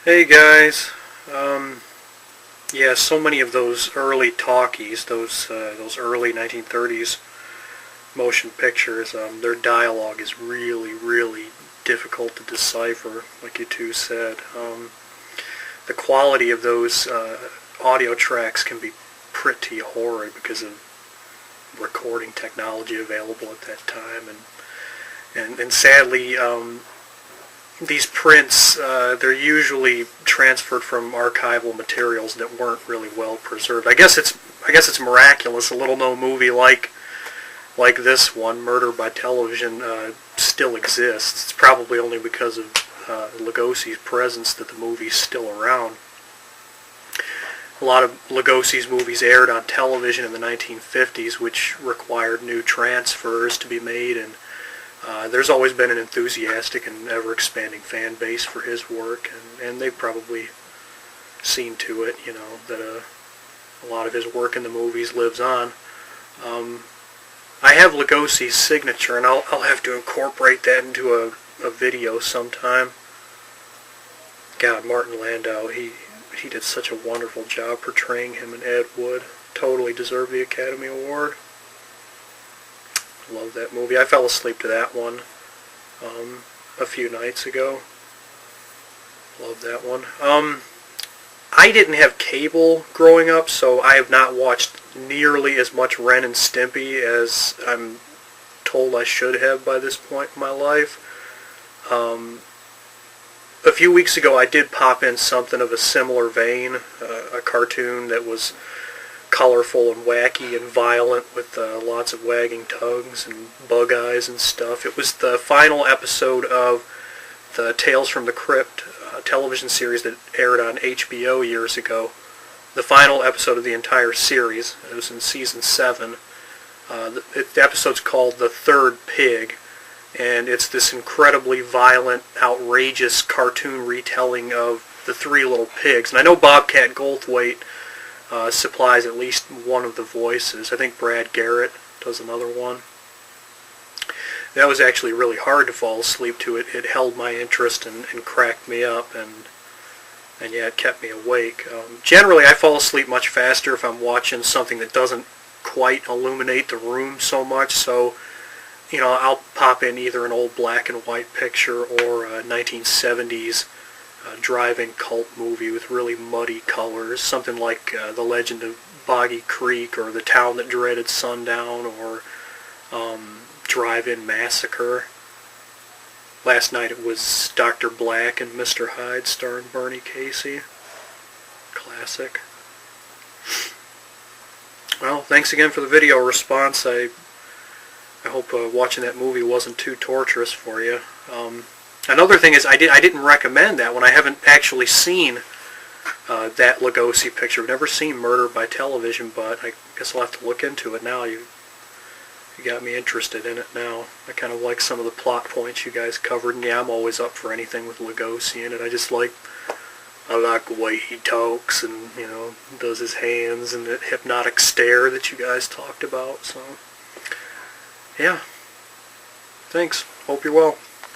Hey guys, yeah, so many of those early talkies, those early 1930s motion pictures, their dialogue is really difficult to decipher, like you two said. The quality of those audio tracks can be pretty horrid because of recording technology available at that time, and sadly, these prints, they're usually transferred from archival materials that weren't really well preserved. I guess it's miraculous a little-known movie like this one, Murder by Television, still exists. It's probably only because of Lugosi's presence that the movie's still around. A lot of Lugosi's movies aired on television in the 1950s, which required new transfers to be made, and there's always been an enthusiastic and ever-expanding fan base for his work, and they've probably seen to it, you know, that a lot of his work in the movies lives on. I have Lugosi's signature, and I'll have to incorporate that into a video sometime. God, Martin Landau, he did such a wonderful job portraying him in Ed Wood. Totally deserved the Academy Award. Love that movie. I fell asleep to that one a few nights ago. Love that one. I didn't have cable growing up, so I have not watched nearly as much Ren and Stimpy as I'm told I should have by this point in my life. A few weeks ago I did pop in something of a similar vein, a cartoon that was colorful and wacky and violent with lots of wagging tongues and bug eyes and stuff. It was the final episode of the Tales from the Crypt television series that aired on HBO years ago. The final episode of the entire series. It was in season 7. The episode's called The Third Pig, and it's this incredibly violent, outrageous cartoon retelling of the Three Little Pigs. And I know Bobcat Goldthwait supplies at least one of the voices. I think Brad Garrett does another one. That was actually really hard to fall asleep to. It held my interest and cracked me up, and yeah, it kept me awake. Generally, I fall asleep much faster if I'm watching something that doesn't quite illuminate the room so much, so you know, I'll pop in either an old black and white picture or a 1970s driving cult movie with really muddy colors, something like The Legend of Boggy Creek or The Town That Dreaded Sundown or Drive-In Massacre. Last night it was Dr. Black and Mr. Hyde starring Bernie Casey. Classic. Well, thanks again for the video response. I hope watching that movie wasn't too torturous for you. Another thing is I didn't recommend that one. I haven't actually seen that Lugosi picture. I've never seen Murder by Television, but I guess I'll have to look into it now. You got me interested in it now. I kind of like some of the plot points you guys covered, and yeah, I'm always up for anything with Lugosi in it. I like the way he talks and, you know, does his hands and that hypnotic stare that you guys talked about. So, yeah. Thanks. Hope you're well.